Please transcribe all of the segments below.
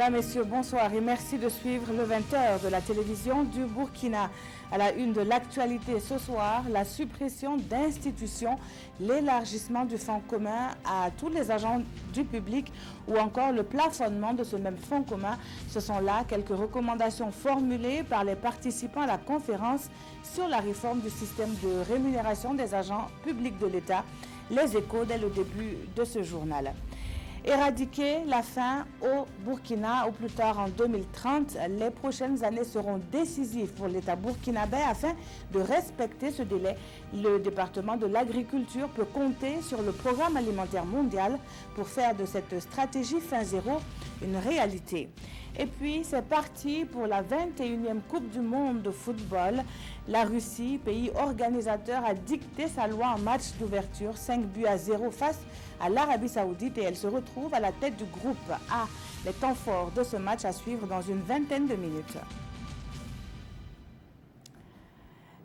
Mesdames, Messieurs, bonsoir et merci de suivre le 20h de la télévision du Burkina. À la une de l'actualité ce soir, la suppression d'institutions, l'élargissement du fonds commun à tous les agents du public ou encore le plafonnement de ce même fonds commun. Ce sont là quelques recommandations formulées par les participants à la conférence sur la réforme du système de rémunération des agents publics de l'État. Les Échos dès le début de ce journal. Éradiquer la faim au Burkina au plus tard en 2030. Les prochaines années seront décisives pour l'État burkinabé afin de respecter ce délai. Le département de l'agriculture peut compter sur le programme alimentaire mondial pour faire de cette stratégie faim zéro une réalité. Et puis, c'est parti pour la 21e Coupe du Monde de football. La Russie, pays organisateur, a dicté sa loi en match d'ouverture, 5-0 face à l'Arabie Saoudite et elle se retrouve à la tête du groupe A. Les temps forts de ce match à suivre dans une vingtaine de minutes.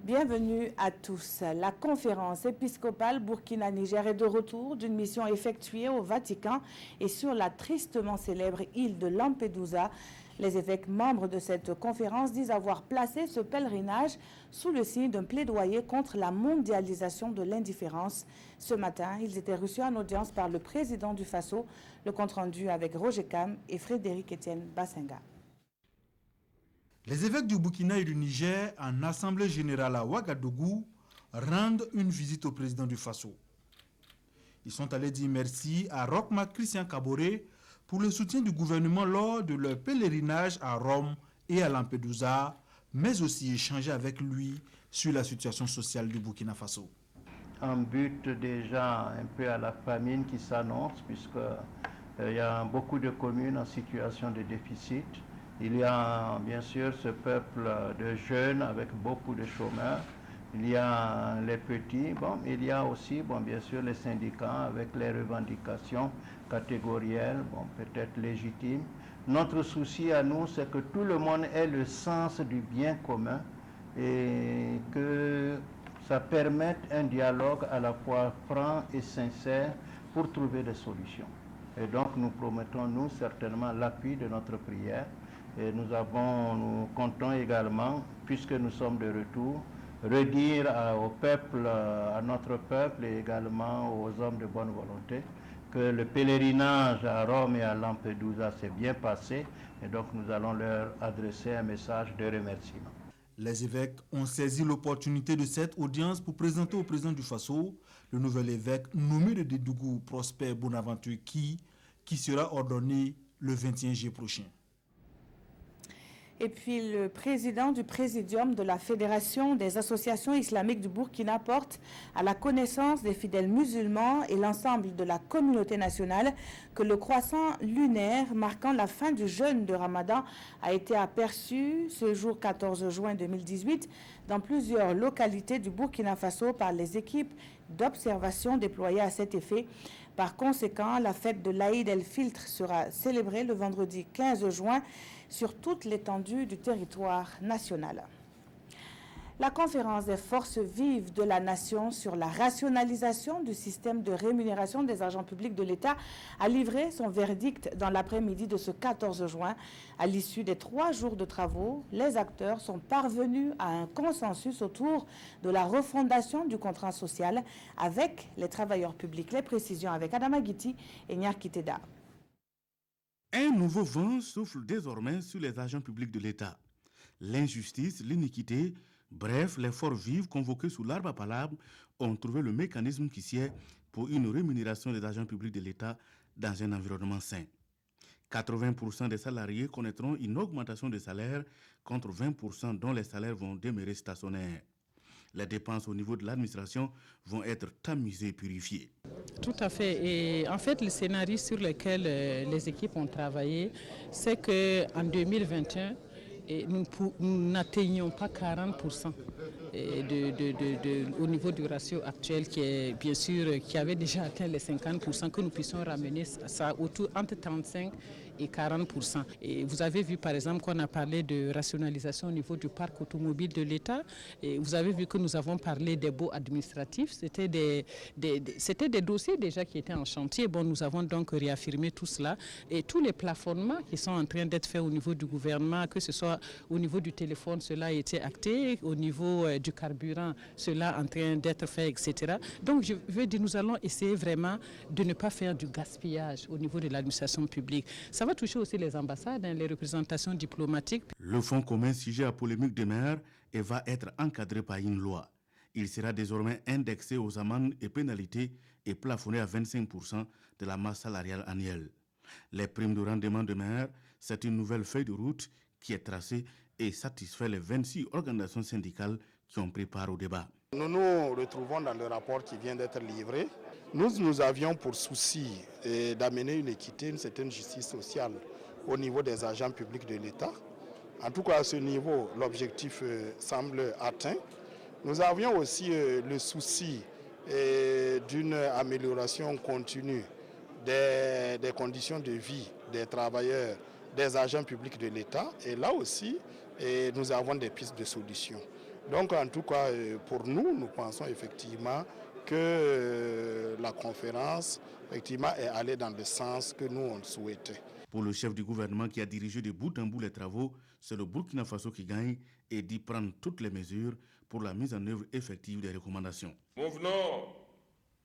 Bienvenue à tous. La conférence épiscopale Burkina-Niger est de retour d'une mission effectuée au Vatican et sur la tristement célèbre île de Lampedusa. Les évêques membres de cette conférence disent avoir placé ce pèlerinage sous le signe d'un plaidoyer contre la mondialisation de l'indifférence. Ce matin, ils étaient reçus en audience par le président du Faso, le compte-rendu avec Roger Cam et Frédéric-Étienne Bassenga. Les évêques du Burkina et du Niger, en assemblée générale à Ouagadougou, rendent une visite au président du Faso. Ils sont allés dire merci à Rochma Christian Kaboré pour le soutien du gouvernement lors de leur pèlerinage à Rome et à Lampedusa, mais aussi échanger avec lui sur la situation sociale du Burkina Faso. Un but déjà un peu à la famine qui s'annonce, puisqu'il y a beaucoup de communes en situation de déficit. Il y a bien sûr ce peuple de jeunes avec beaucoup de chômeurs. Il y a les petits, il y a aussi bien sûr les syndicats avec les revendications catégorielles, peut-être légitimes. Notre souci à nous, c'est que tout le monde ait le sens du bien commun et que ça permette un dialogue à la fois franc et sincère pour trouver des solutions. Et donc nous promettons, nous, certainement l'appui de notre prière. Et nous comptons également, puisque nous sommes de retour, redire au peuple, à notre peuple et également aux hommes de bonne volonté que le pèlerinage à Rome et à Lampedusa s'est bien passé et donc nous allons leur adresser un message de remerciement. Les évêques ont saisi l'opportunité de cette audience pour présenter au président du Faso le nouvel évêque nommé de Dédougou, Prosper Bonaventure qui sera ordonné le 21 juillet prochain. Et puis le président du présidium de la Fédération des associations islamiques du Burkina porte à la connaissance des fidèles musulmans et l'ensemble de la communauté nationale que le croissant lunaire marquant la fin du jeûne de Ramadan a été aperçu ce jour 14 juin 2018 dans plusieurs localités du Burkina Faso par les équipes d'observation déployées à cet effet. Par conséquent, la fête de l'Aïd el-Filtre sera célébrée le vendredi 15 juin sur toute l'étendue du territoire national. La conférence des forces vives de la nation sur la rationalisation du système de rémunération des agents publics de l'État a livré son verdict dans l'après-midi de ce 14 juin. À l'issue des 3 jours de travaux, les acteurs sont parvenus à un consensus autour de la refondation du contrat social avec les travailleurs publics. Les précisions avec Adama Guiti et Nyarkiteda. Un nouveau vent souffle désormais sur les agents publics de l'État. L'injustice, l'iniquité, bref, les forces vives convoquées sous l'arbre à palabre ont trouvé le mécanisme qui sied pour une rémunération des agents publics de l'État dans un environnement sain. 80% des salariés connaîtront une augmentation de salaire contre 20% dont les salaires vont demeurer stationnaires. Les dépenses au niveau de l'administration vont être tamisées et purifiées. Tout à fait. Et en fait, le scénario sur lequel les équipes ont travaillé, c'est qu'en 2021, nous n'atteignons pas 40% au niveau du ratio actuel qui est bien sûr qui avait déjà atteint les 50%, que nous puissions ramener ça autour entre 35 et 40%. Et vous avez vu par exemple qu'on a parlé de rationalisation au niveau du parc automobile de l'État. Et vous avez vu que nous avons parlé des baux administratifs. C'était des dossiers déjà qui étaient en chantier. Bon, nous avons donc réaffirmé tout cela. Et tous les plafonnements qui sont en train d'être faits au niveau du gouvernement, que ce soit au niveau du téléphone, cela a été acté, au niveau du carburant, cela est en train d'être fait, etc. Donc je veux dire, nous allons essayer vraiment de ne pas faire du gaspillage au niveau de l'administration publique. Ça va toucher aussi les ambassades, les représentations diplomatiques. Le fonds commun sujet à polémique demeure et va être encadré par une loi. Il sera désormais indexé aux amendes et pénalités et plafonné à 25% de la masse salariale annuelle. Les primes de rendement demeurent, c'est une nouvelle feuille de route qui est tracée et satisfait les 26 organisations syndicales qui ont pris part au débat. Nous nous retrouvons dans le rapport qui vient d'être livré. Nous avions pour souci d'amener une équité, une certaine justice sociale au niveau des agents publics de l'État. En tout cas, à ce niveau, l'objectif semble atteint. Nous avions aussi le souci d'une amélioration continue des conditions de vie des travailleurs, des agents publics de l'État. Et là aussi, nous avons des pistes de solutions. Donc, en tout cas, pour nous, nous pensons effectivement que la conférence est allée dans le sens que nous, on souhaitait. Pour le chef du gouvernement qui a dirigé de bout en bout les travaux, c'est le Burkina Faso qui gagne et dit prendre toutes les mesures pour la mise en œuvre effective des recommandations. Nous venons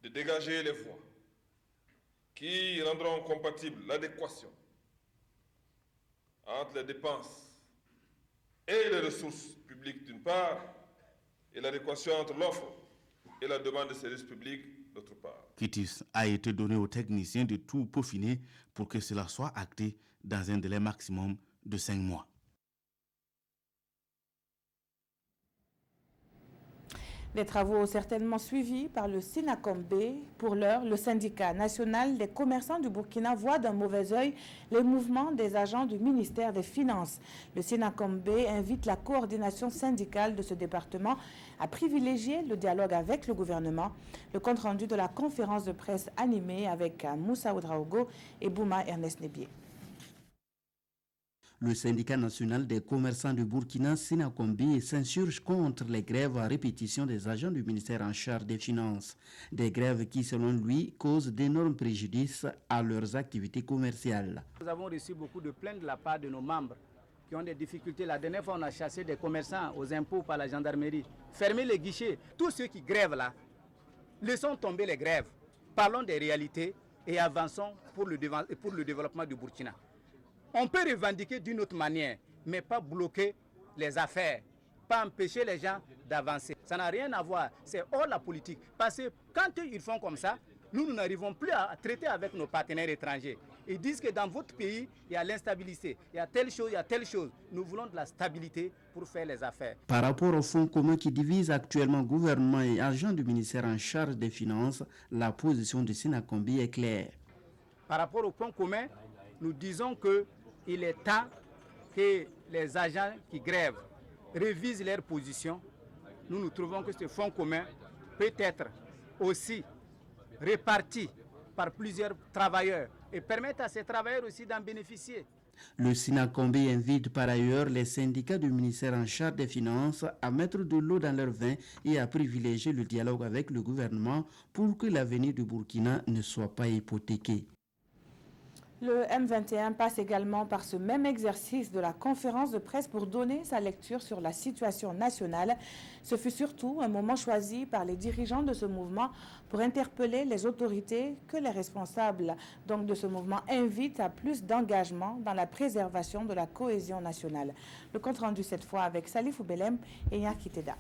de dégager les voies qui rendront compatible l'adéquation entre les dépenses et les ressources publiques d'une part et l'adéquation entre l'offre et la demande de services publics d'autre part. Quitus a été donné aux techniciens de tout peaufiner pour que cela soit acté dans un délai maximum de 5 mois. Des travaux certainement suivis par le SINACOMB. Pour l'heure, le syndicat national des commerçants du Burkina voit d'un mauvais œil les mouvements des agents du ministère des Finances. Le SINACOMB invite la coordination syndicale de ce département à privilégier le dialogue avec le gouvernement. Le compte-rendu de la conférence de presse animée avec Moussa Oudraogo et Bouma Ernest Nebié. Le syndicat national des commerçants du Burkina, SINACOMB, s'insurge contre les grèves à répétition des agents du ministère en charge des Finances. Des grèves qui, selon lui, causent d'énormes préjudices à leurs activités commerciales. Nous avons reçu beaucoup de plaintes de la part de nos membres qui ont des difficultés. La dernière fois, on a chassé des commerçants aux impôts par la gendarmerie. Fermez les guichets. Tous ceux qui grèvent là, laissons tomber les grèves. Parlons des réalités et avançons pour le développement du Burkina. On peut revendiquer d'une autre manière, mais pas bloquer les affaires, pas empêcher les gens d'avancer. Ça n'a rien à voir, c'est hors la politique. Parce que quand ils font comme ça, nous n'arrivons plus à traiter avec nos partenaires étrangers. Ils disent que dans votre pays, il y a l'instabilité, il y a telle chose, il y a telle chose. Nous voulons de la stabilité pour faire les affaires. Par rapport au fonds commun qui divise actuellement gouvernement et agents du ministère en charge des Finances, la position de SINACOMB est claire. Par rapport au fonds commun, nous disons qu'il est temps que les agents qui grèvent révisent leur position. Nous trouvons que ce fonds commun peut être aussi réparti par plusieurs travailleurs et permettre à ces travailleurs aussi d'en bénéficier. Le SINACOMB invite par ailleurs les syndicats du ministère en charge des Finances à mettre de l'eau dans leur vin et à privilégier le dialogue avec le gouvernement pour que l'avenir du Burkina ne soit pas hypothéqué. Le M21 passe également par ce même exercice de la conférence de presse pour donner sa lecture sur la situation nationale. Ce fut surtout un moment choisi par les dirigeants de ce mouvement pour interpeller les autorités que les responsables de ce mouvement invitent à plus d'engagement dans la préservation de la cohésion nationale. Le compte rendu cette fois avec Salif Oubelem et Yakiteda.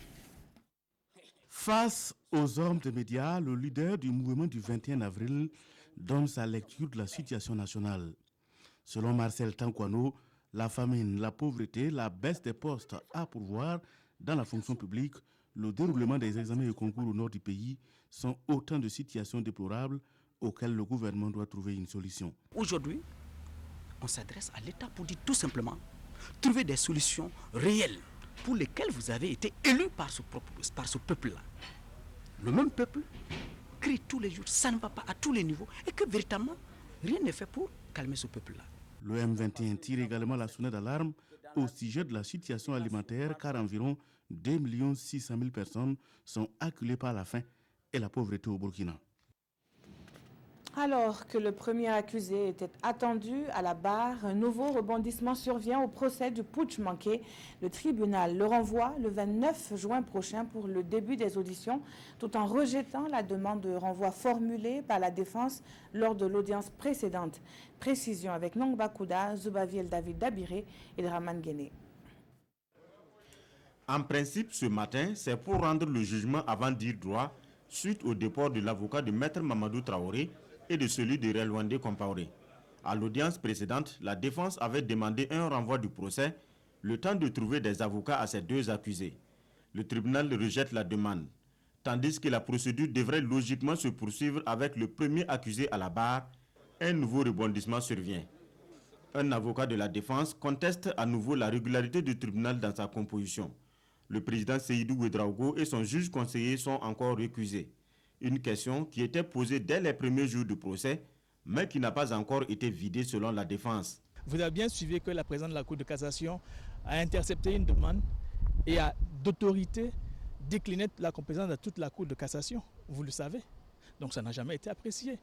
Face aux hommes des médias, le leader du mouvement du 21 avril donne sa lecture de la situation nationale. Selon Marcel Tankwano, la famine, la pauvreté, la baisse des postes à pourvoir dans la fonction publique, le déroulement des examens et concours au nord du pays sont autant de situations déplorables auxquelles le gouvernement doit trouver une solution. Aujourd'hui, on s'adresse à l'État pour dire tout simplement trouver des solutions réelles pour lesquelles vous avez été élus par ce peuple-là. Le même peuple crie tous les jours, ça ne va pas à tous les niveaux et que véritablement rien n'est fait pour calmer ce peuple-là. Le M21 tire également la sonnette d'alarme au sujet de la situation alimentaire car environ 2 600 000 personnes sont acculées par la faim et la pauvreté au Burkina. Alors que le premier accusé était attendu à la barre, un nouveau rebondissement survient au procès du putsch manqué. Le tribunal le renvoie le 29 juin prochain pour le début des auditions, tout en rejetant la demande de renvoi formulée par la défense lors de l'audience précédente. Précision avec Nongba Kouda, Zubaviel David Dabiré et Draman Guéné. En principe, ce matin, c'est pour rendre le jugement avant dire droit, suite au déport de l'avocat de Maître Mamadou Traoré et de celui de Relwandé Compaoré. À l'audience précédente, la défense avait demandé un renvoi du procès, le temps de trouver des avocats à ces deux accusés. Le tribunal rejette la demande, tandis que la procédure devrait logiquement se poursuivre avec le premier accusé à la barre. Un nouveau rebondissement survient. Un avocat de la défense conteste à nouveau la régularité du tribunal dans sa composition. Le président Seydou Ouedraogo et son juge conseiller sont encore récusés. Une question qui était posée dès les premiers jours du procès, mais qui n'a pas encore été vidée selon la défense. Vous avez bien suivi que la présidente de la Cour de cassation a intercepté une demande et a d'autorité décliné la compétence de toute la Cour de cassation. Vous le savez. Donc ça n'a jamais été apprécié.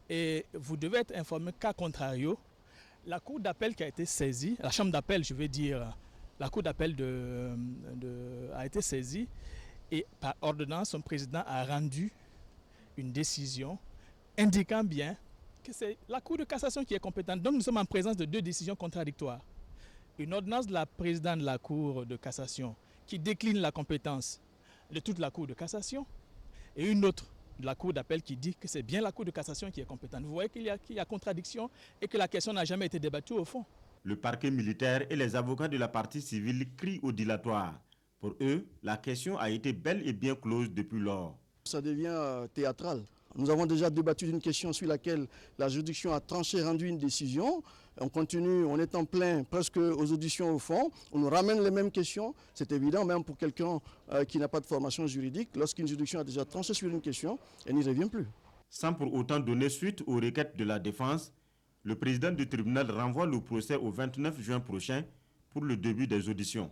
Et vous devez être informé qu'à contrario, la Cour d'appel qui a été saisie, la Chambre d'appel, je veux dire, la Cour d'appel a été saisie et par ordonnance, son président a rendu une décision indiquant bien que c'est la Cour de cassation qui est compétente. Donc nous sommes en présence de deux décisions contradictoires. Une ordonnance de la présidente de la Cour de cassation qui décline la compétence de toute la Cour de cassation et une autre de la Cour d'appel qui dit que c'est bien la Cour de cassation qui est compétente. Vous voyez qu'il y a contradiction et que la question n'a jamais été débattue au fond. Le parquet militaire et les avocats de la partie civile crient au dilatoire. Pour eux, la question a été bel et bien close depuis lors. Ça devient théâtral. Nous avons déjà débattu d'une question sur laquelle la juridiction a tranché, rendu une décision. On continue, on est en plein presque aux auditions au fond. On nous ramène les mêmes questions. C'est évident, même pour quelqu'un qui n'a pas de formation juridique. Lorsqu'une juridiction a déjà tranché sur une question, elle n'y revient plus. Sans pour autant donner suite aux requêtes de la défense, le président du tribunal renvoie le procès au 29 juin prochain pour le début des auditions.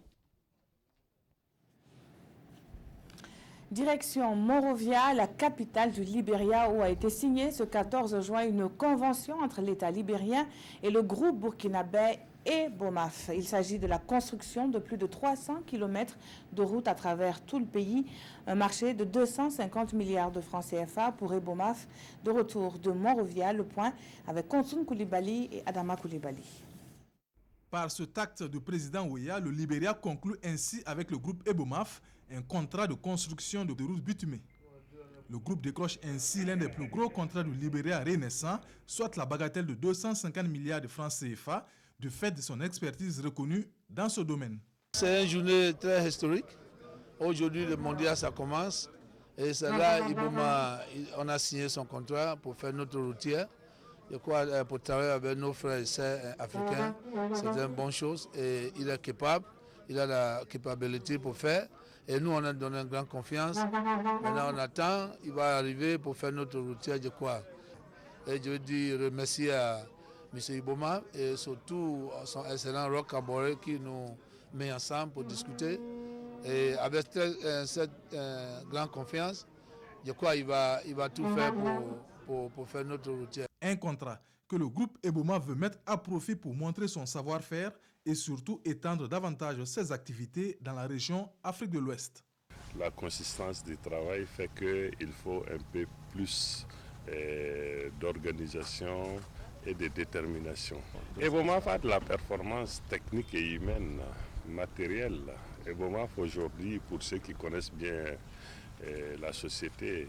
Direction Monrovia, la capitale du Libéria, où a été signée ce 14 juin une convention entre l'État libérien et le groupe burkinabé Ebomaf. Il s'agit de la construction de plus de 300 km de routes à travers tout le pays, un marché de 250 milliards de francs CFA pour Ebomaf. De retour de Monrovia, le point avec Konsun Koulibaly et Adama Koulibaly. Par ce acte du président Ouéa, le Libéria conclut ainsi avec le groupe Ebomaf un contrat de construction de routes bitumées. Le groupe décroche ainsi l'un des plus gros contrats du Libéria rénaissant, soit la bagatelle de 250 milliards de francs CFA, du fait de son expertise reconnue dans ce domaine. C'est une journée très historique. Aujourd'hui, le mondial, ça commence. Et c'est là, on a signé son contrat pour faire notre routière. Je crois pour travailler avec nos frères et sœurs africains, c'est une bonne chose. Et il est capable, il a la capacité pour faire. Et nous, on a donné une grande confiance. Maintenant, on attend, il va arriver pour faire notre routière, je crois. Et je veux dire remercier à M. Iboma et surtout son excellent Roch Kaboré qui nous met ensemble pour discuter. Et avec cette grande confiance, je crois qu'il va tout faire pour faire notre routière. Un contrat que le groupe Eboma veut mettre à profit pour montrer son savoir-faire et surtout étendre davantage ses activités dans la région Afrique de l'Ouest. La consistance du travail fait qu'il faut un peu plus d'organisation et de détermination. Ebomaf a de la performance technique et humaine, matérielle. Ebomaf aujourd'hui, pour ceux qui connaissent bien la société,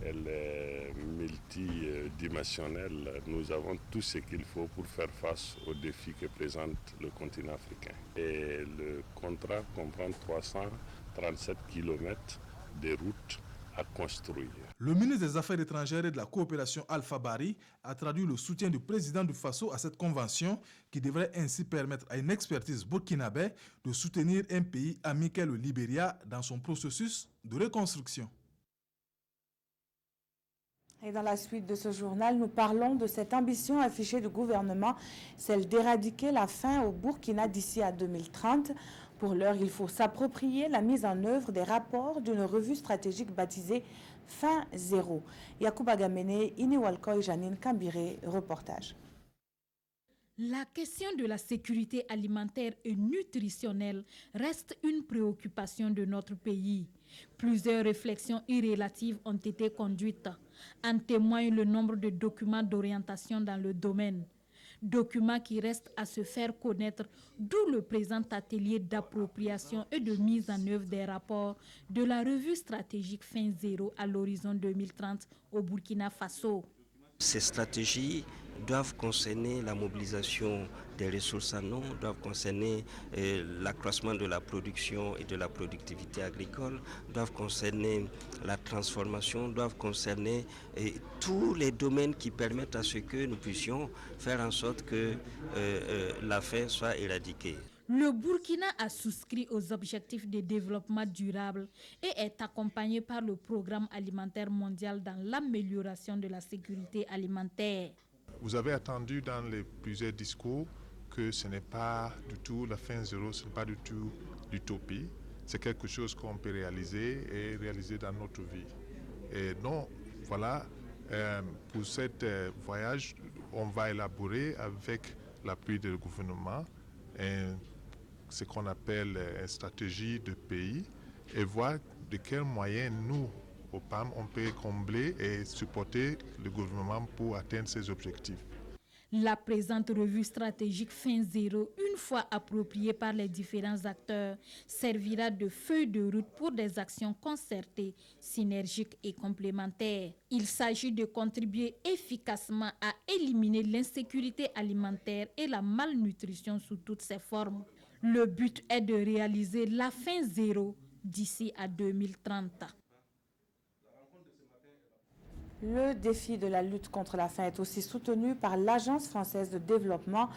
elle est multidimensionnelle. Nous avons tout ce qu'il faut pour faire face aux défis que présente le continent africain. Et le contrat comprend 337 km de routes à construire. Le ministre des Affaires étrangères et de la coopération Alpha Bari a traduit le soutien du président du Faso à cette convention qui devrait ainsi permettre à une expertise burkinabé de soutenir un pays ami qu'est le Libéria dans son processus de reconstruction. Et dans la suite de ce journal, nous parlons de cette ambition affichée du gouvernement, celle d'éradiquer la faim au Burkina d'ici à 2030. Pour l'heure, il faut s'approprier la mise en œuvre des rapports d'une revue stratégique baptisée Faim Zéro. Yacouba Gamene, Iniwalko et Janine Kambire, reportage. La question de la sécurité alimentaire et nutritionnelle reste une préoccupation de notre pays. Plusieurs réflexions irrélatives ont été conduites. En témoigne le nombre de documents d'orientation dans le domaine. Documents qui restent à se faire connaître, d'où le présent atelier d'appropriation et de mise en œuvre des rapports de la revue stratégique Faim Zéro à l'horizon 2030 au Burkina Faso. Ces stratégies doivent concerner la mobilisation des ressources en eau, doivent concerner l'accroissement de la production et de la productivité agricole, doivent concerner la transformation, doivent concerner tous les domaines qui permettent à ce que nous puissions faire en sorte que la faim soit éradiquée. Le Burkina a souscrit aux objectifs de développement durable et est accompagné par le Programme alimentaire mondial dans l'amélioration de la sécurité alimentaire. Vous avez entendu dans les plusieurs discours que ce n'est pas du tout la faim zéro, ce n'est pas du tout l'utopie. C'est quelque chose qu'on peut réaliser et réaliser dans notre vie. Et donc, voilà, pour ce voyage, on va élaborer avec l'appui du gouvernement ce qu'on appelle une stratégie de pays et voir de quels moyens nous, au PAM, on peut combler et supporter le gouvernement pour atteindre ses objectifs. La présente revue stratégique Faim Zéro, une fois appropriée par les différents acteurs, servira de feuille de route pour des actions concertées, synergiques et complémentaires. Il s'agit de contribuer efficacement à éliminer l'insécurité alimentaire et la malnutrition sous toutes ses formes. Le but est de réaliser la faim zéro d'ici à 2030. Le défi de la lutte contre la faim est aussi soutenu par l'Agence française de développement.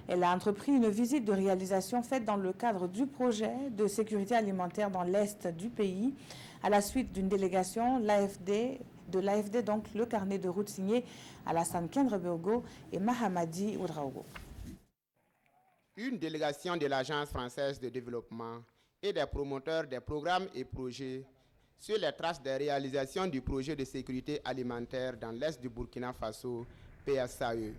Elle a entrepris une visite de réalisation faite dans le cadre du projet de sécurité alimentaire dans l'Est du pays. À la suite d'une délégation de l'AFD, donc le carnet de route signé Alassane Kendrebeogo et Mahamadi Oudraogo. Une délégation de l'Agence française de développement et des promoteurs des programmes et projets sur les traces des réalisations du projet de sécurité alimentaire dans l'est du Burkina Faso, PSAE.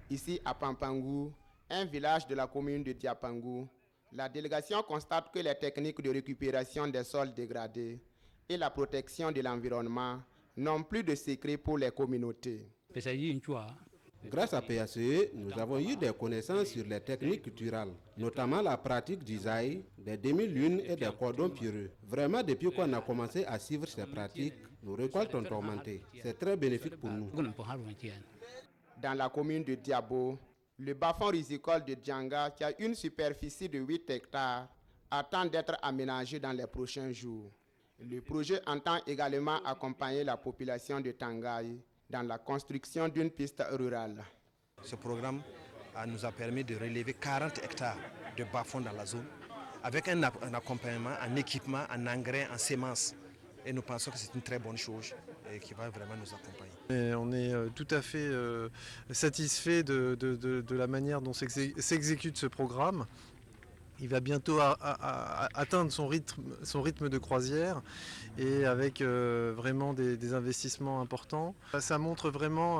Ici à Pampangou, un village de la commune de Diapangou, la délégation constate que les techniques de récupération des sols dégradés et la protection de l'environnement n'ont plus de secret pour les communautés. Grâce à PSE, nous avons eu des connaissances sur les techniques culturelles, notamment la pratique du zaï, des demi-lunes et des cordons pierreux. Vraiment, depuis qu'on a commencé à suivre ces pratiques, nos récoltes ont augmenté. C'est très bénéfique pour nous. Dans la commune de Diabo, le bas-fond risicole de Djanga, qui a une superficie de 8 hectares, attend d'être aménagé dans les prochains jours. Le projet entend également accompagner la population de Tangaï dans la construction d'une piste rurale. Ce programme nous a permis de relever 40 hectares de bas-fond dans la zone, avec un accompagnement, un équipement, un engrais, en semences. Et nous pensons que c'est une très bonne chose et qui va vraiment nous accompagner. Et on est tout à fait satisfait de la manière dont s'exécute ce programme. Il va bientôt atteindre son rythme de croisière et avec vraiment des investissements importants. Ça montre vraiment,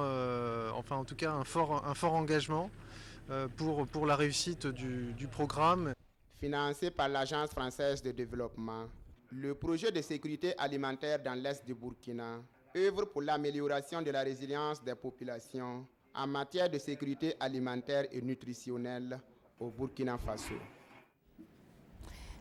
enfin en tout cas, un fort engagement pour la réussite du programme. Financé par l'Agence française de développement, le projet de sécurité alimentaire dans l'Est du Burkina œuvre pour l'amélioration de la résilience des populations en matière de sécurité alimentaire et nutritionnelle au Burkina Faso.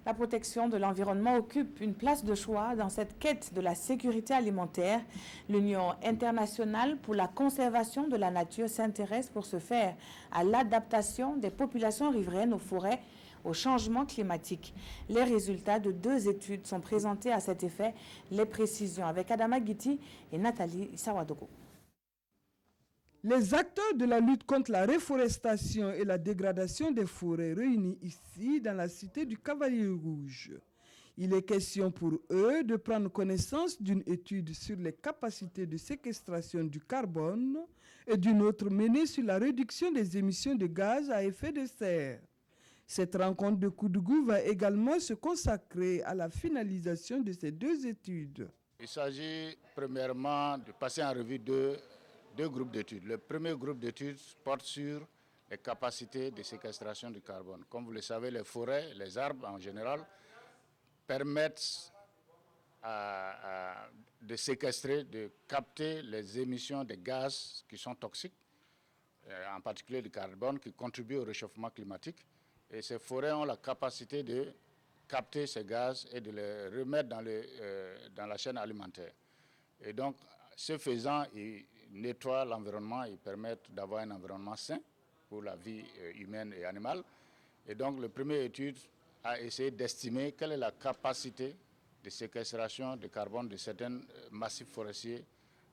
La protection de l'environnement occupe une place de choix dans cette quête de la sécurité alimentaire. L'Union internationale pour la conservation de la nature s'intéresse pour ce faire à l'adaptation des populations riveraines aux forêts au changement climatique. Les résultats de 2 études sont présentés à cet effet. Les précisions avec Adama Guiti et Nathalie Sawadogo. Les acteurs de la lutte contre la réforestation et la dégradation des forêts réunis ici dans la cité du Cavalier Rouge. Il est question pour eux de prendre connaissance d'une étude sur les capacités de séquestration du carbone et d'une autre menée sur la réduction des émissions de gaz à effet de serre. Cette rencontre de Koudougou va également se consacrer à la finalisation de ces deux études. Il s'agit premièrement de passer en revue deux groupes d'études. Le premier groupe d'études porte sur les capacités de séquestration du carbone. Comme vous le savez, les forêts, les arbres en général, permettent de séquestrer, de capter les émissions de gaz qui sont toxiques, en particulier du carbone qui contribue au réchauffement climatique. Et ces forêts ont la capacité de capter ces gaz et de les remettre dans la chaîne alimentaire. Et donc, ce faisant, ils nettoient l'environnement, ils permettent d'avoir un environnement sain pour la vie humaine et animale. Et donc, la première étude a essayé d'estimer quelle est la capacité de séquestration de carbone de certains massifs forestiers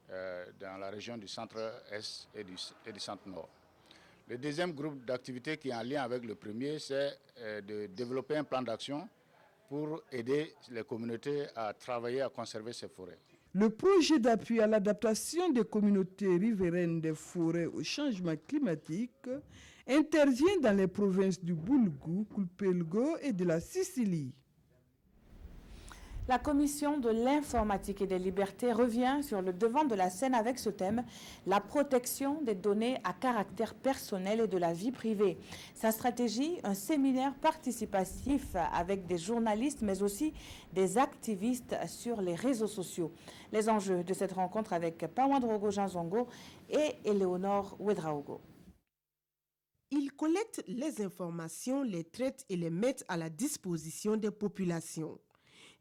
dans la région du centre-est et du centre-nord. Le deuxième groupe d'activités qui est en lien avec le premier, c'est de développer un plan d'action pour aider les communautés à travailler à conserver ces forêts. Le projet d'appui à l'adaptation des communautés riveraines des forêts au changement climatique intervient dans les provinces du Boulgou, Kulpelgo et de la Sicile. La commission de l'informatique et des libertés revient sur le devant de la scène avec ce thème, la protection des données à caractère personnel et de la vie privée. Sa stratégie, un séminaire participatif avec des journalistes mais aussi des activistes sur les réseaux sociaux. Les enjeux de cette rencontre avec Pawandrogo Janzongo et Éléonore Ouedraogo. Ils collectent les informations, les traitent et les mettent à la disposition des populations.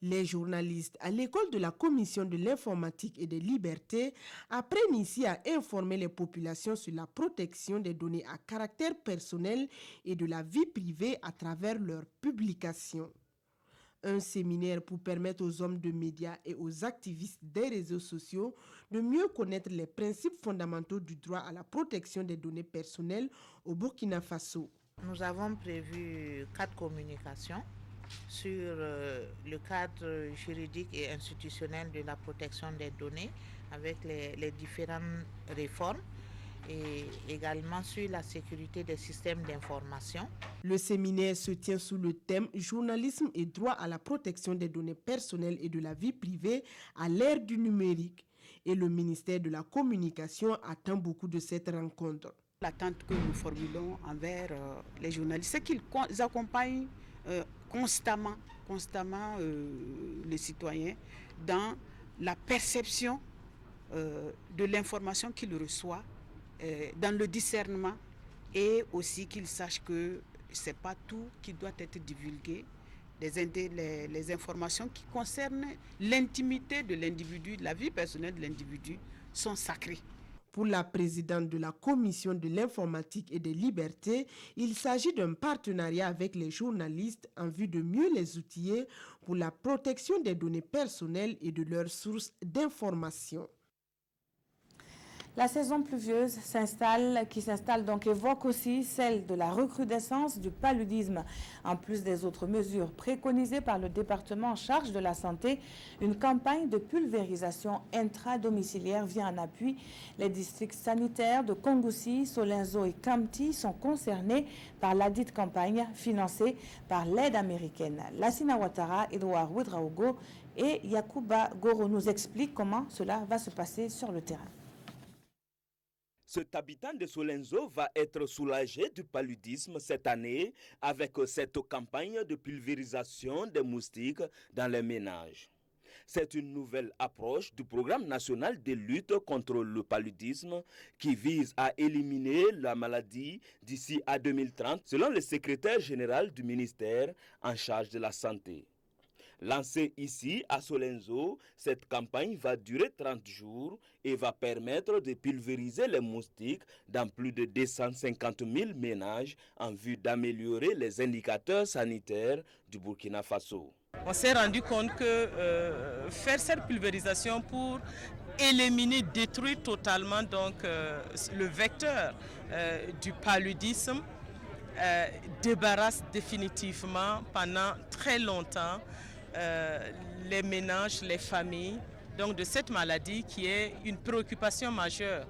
Les journalistes à l'école de la Commission de l'informatique et des libertés apprennent ici à informer les populations sur la protection des données à caractère personnel et de la vie privée à travers leurs publications. Un séminaire pour permettre aux hommes de médias et aux activistes des réseaux sociaux de mieux connaître les principes fondamentaux du droit à la protection des données personnelles au Burkina Faso. Nous avons prévu 4 communications sur le cadre juridique et institutionnel de la protection des données avec les différentes réformes et également sur la sécurité des systèmes d'information. Le séminaire se tient sous le thème « Journalisme et droit à la protection des données personnelles et de la vie privée à l'ère du numérique » et le ministère de la Communication attend beaucoup de cette rencontre. L'attente que nous formulons envers les journalistes, c'est qu'ils accompagnent constamment les citoyens dans la perception de l'information qu'ils reçoivent, dans le discernement et aussi qu'ils sachent que ce n'est pas tout qui doit être divulgué. Les informations qui concernent l'intimité de l'individu, la vie personnelle de l'individu sont sacrées. Pour la présidente de la Commission de l'informatique et des libertés, il s'agit d'un partenariat avec les journalistes en vue de mieux les outiller pour la protection des données personnelles et de leurs sources d'information. La saison pluvieuse qui s'installe donc évoque aussi celle de la recrudescence du paludisme. En plus des autres mesures préconisées par le département en charge de la santé, une campagne de pulvérisation intradomiciliaire vient en appui. Les districts sanitaires de Kongoussi, Solenzo et Kamti sont concernés par ladite campagne financée par l'aide américaine. Lassina Ouattara, Edouard Ouedraogo et Yacouba Goro nous expliquent comment cela va se passer sur le terrain. Cet habitant de Solenzo va être soulagé du paludisme cette année avec cette campagne de pulvérisation des moustiques dans les ménages. C'est une nouvelle approche du programme national de lutte contre le paludisme qui vise à éliminer la maladie d'ici à 2030 selon le secrétaire général du ministère en charge de la santé. Lancée ici à Solenzo, cette campagne va durer 30 jours et va permettre de pulvériser les moustiques dans plus de 250 000 ménages en vue d'améliorer les indicateurs sanitaires du Burkina Faso. On s'est rendu compte que faire cette pulvérisation pour éliminer, détruire totalement donc, le vecteur du paludisme débarrasse définitivement pendant très longtemps les ménages, les familles, donc de cette maladie qui est une préoccupation majeure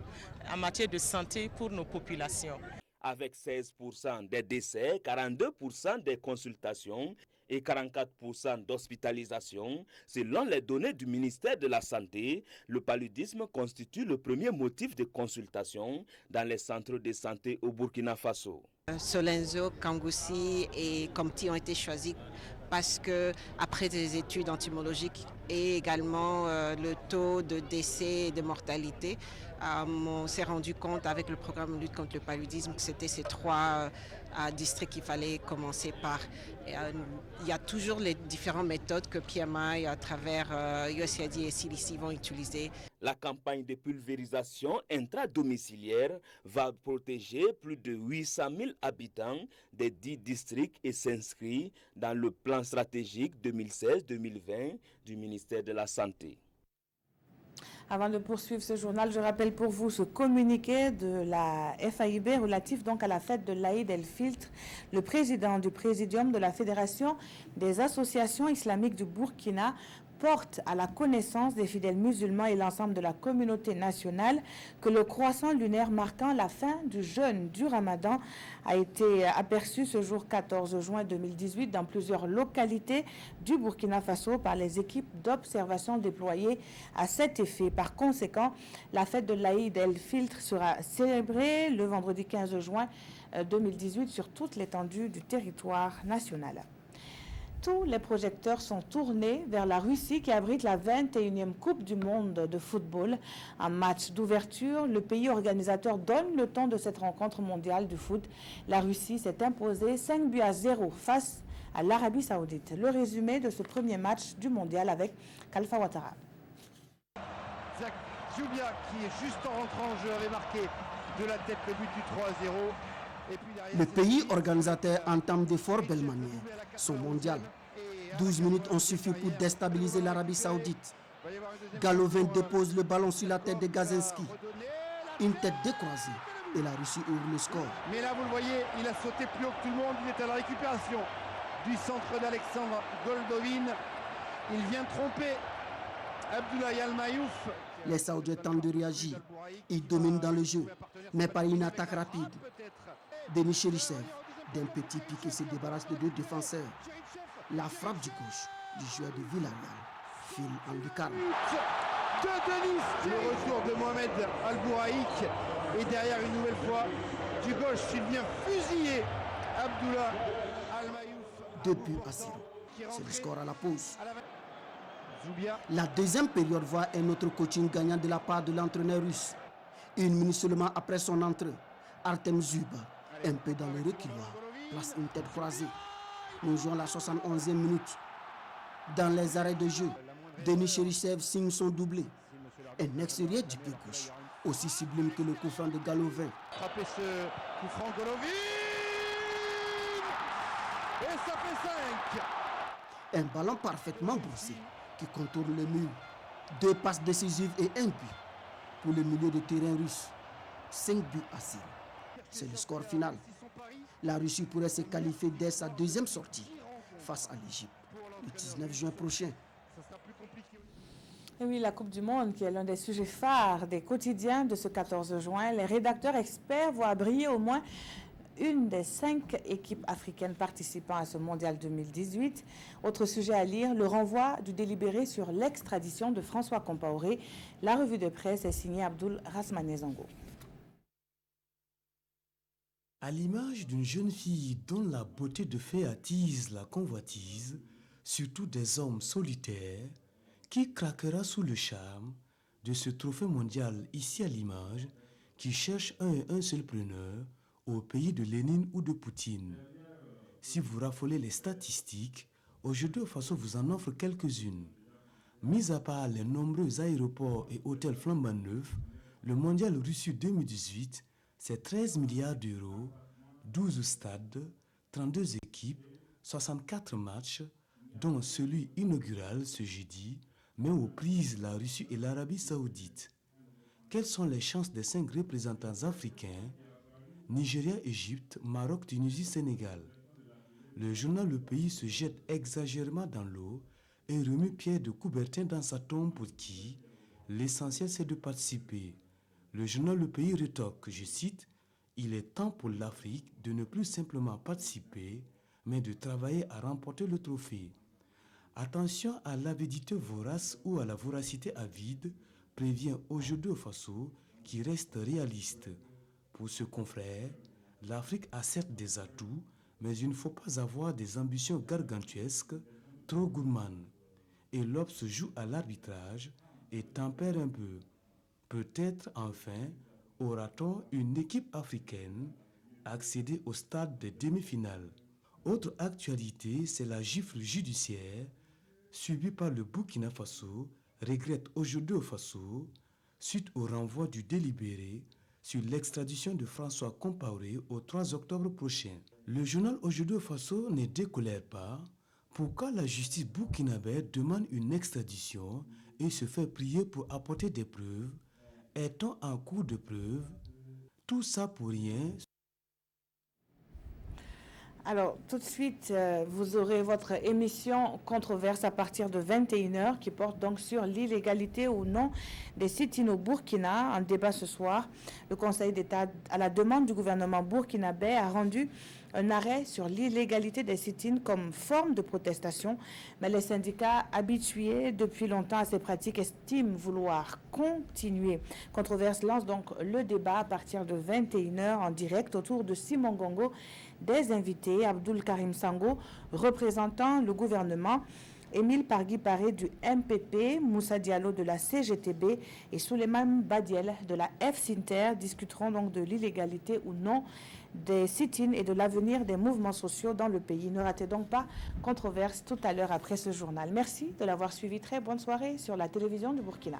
en matière de santé pour nos populations. Avec 16% des décès, 42% des consultations et 44% d'hospitalisation, selon les données du ministère de la Santé, le paludisme constitue le premier motif de consultation dans les centres de santé au Burkina Faso. Solenzo, Kangoussi et Comti ont été choisis parce que après des études entomologiques et également le taux de décès et de mortalité, on s'est rendu compte avec le programme de lutte contre le paludisme que c'était ces trois districts qu'il fallait commencer par. Il y a toujours les différentes méthodes que PMI à travers USAID et CDC vont utiliser. La campagne de pulvérisation intradomiciliaire va protéger plus de 800 000 habitants des 10 districts et s'inscrit dans le plan stratégique 2016-2020 du ministère de la Santé. Avant de poursuivre ce journal, je rappelle pour vous ce communiqué de la FAIB relatif donc à la fête de l'Aïd el-Filtre. Le président du présidium de la Fédération des associations islamiques du Burkina porte à la connaissance des fidèles musulmans et l'ensemble de la communauté nationale que le croissant lunaire marquant la fin du jeûne du Ramadan a été aperçu ce jour 14 juin 2018 dans plusieurs localités du Burkina Faso par les équipes d'observation déployées à cet effet. Par conséquent, la fête de l'Aïd el-Filtre sera célébrée le vendredi 15 juin 2018 sur toute l'étendue du territoire national. Tous les projecteurs sont tournés vers la Russie qui abrite la 21e Coupe du Monde de football. En match d'ouverture, le pays organisateur donne le ton de cette rencontre mondiale du foot. La Russie s'est imposée 5-0 face à l'Arabie Saoudite. Le résumé de ce premier match du mondial avec Khalifa Ouattara. Zach Zubia qui est juste en rentrant en jeu avait marqué de la tête le but du 3-0. Le pays organisateur entame de fort belles manières son mondial. 12 minutes ont suffi pour déstabiliser l'Arabie Saoudite. Galovin dépose le ballon sur la tête de Gazinski. Une tête décroisée et la Russie ouvre le score. Mais là, vous le voyez, il a sauté plus haut que tout le monde. Il est à la récupération du centre d'Alexandre Goldovin. Il vient tromper Abdoulaye Al-Mayouf. Les Saoudiens tentent de réagir. Ils dominent dans le jeu, mais par une attaque rapide. Denis Cherichev, d'un petit piqué, se débarrasse de deux défenseurs. La frappe du gauche du joueur de Villarreal file en lucarne. De Denis, le retour de Mohamed Al-Bouraïk. Et derrière une nouvelle fois, du gauche, il vient fusiller Abdullah Al-Mayouf. 2 buts à 0. C'est le score à la pause. La deuxième période voit un autre coaching gagnant de la part de l'entraîneur russe. Une minute seulement après son entrée, Artem Zuba, un peu dans le reculoir, place une tête croisée. Nous jouons la 71e minute. Dans les arrêts de jeu, Denis Cherichev signe son doublé. Un extérieur du pied gauche, aussi sublime que le coup franc de Galovin. Frappez ce coup franc Golovin. Et ça fait 5. Un ballon parfaitement brossé qui contourne le mur. 2 passes décisives et 1 but pour le milieu de terrain russe. 5 buts à 0. C'est le score final. La Russie pourrait se qualifier dès sa deuxième sortie face à l'Égypte le 19 juin prochain. Et oui, la Coupe du Monde qui est l'un des sujets phares des quotidiens de ce 14 juin. Les rédacteurs experts voient briller au moins une des 5 équipes africaines participant à ce mondial 2018. Autre sujet à lire, le renvoi du délibéré sur l'extradition de François Compaoré. La revue de presse est signée Abdoul Rasmané Zango. À l'image d'une jeune fille dont la beauté de fée attise la convoitise, surtout des hommes solitaires, qui craquera sous le charme de ce trophée mondial ici à l'image, qui cherche un et un seul preneur au pays de Lénine ou de Poutine. Si vous raffolez les statistiques, aujourd'hui au Faso vous en offre quelques-unes. Mis à part les nombreux aéroports et hôtels flambant neufs, le mondial Russie 2018, c'est 13 milliards d'euros, 12 stades, 32 équipes, 64 matchs, dont celui inaugural ce jeudi, met aux prises la Russie et l'Arabie Saoudite. Quelles sont les chances des 5 représentants africains, Nigeria, Égypte, Maroc, Tunisie, Sénégal? Le journal Le Pays se jette exagérément dans l'eau et remue Pierre de Coubertin dans sa tombe pour qui l'essentiel c'est de participer. Le journal Le Pays rétorque, je cite, « Il est temps pour l'Afrique de ne plus simplement participer, mais de travailler à remporter le trophée. » Attention à l'avidité vorace ou à la voracité avide, prévient aujourd'hui au Faso qui reste réaliste. Pour ce confrère, l'Afrique a certes des atouts, mais il ne faut pas avoir des ambitions gargantuesques, trop gourmandes. Et l'Obs joue à l'arbitrage et tempère un peu. Peut-être enfin aura-t-on une équipe africaine accéder au stade de demi-finale. Autre actualité, c'est la gifle judiciaire subie par le Burkina Faso, regrette aujourd'hui au Faso, suite au renvoi du délibéré sur l'extradition de François Compaoré au 3 octobre prochain. Le journal Aujourd'hui au Faso ne décolère pas. Pourquoi la justice burkinabé demande une extradition et se fait prier pour apporter des preuves? Est-on en cours de preuves? Tout ça pour rien. Alors, tout de suite, vous aurez votre émission Controverse à partir de 21h qui porte donc sur l'illégalité ou non des sit-ins au Burkina. En débat ce soir, le Conseil d'État, à la demande du gouvernement burkinabé, a rendu un arrêt sur l'illégalité des sit-ins comme forme de protestation, mais les syndicats habitués depuis longtemps à ces pratiques estiment vouloir continuer. Controverse lance donc le débat à partir de 21h en direct autour de Simon Gongo, des invités, Abdoul Karim Sango, représentant le gouvernement, Émile Pargui-Paré du MPP, Moussa Diallo de la CGTB et Souleymane Badiel de la FSINTER discuteront donc de l'illégalité ou non des sit-ins et de l'avenir des mouvements sociaux dans le pays. Ne ratez donc pas Controverse tout à l'heure après ce journal. Merci de l'avoir suivi. Très bonne soirée sur la télévision du Burkina.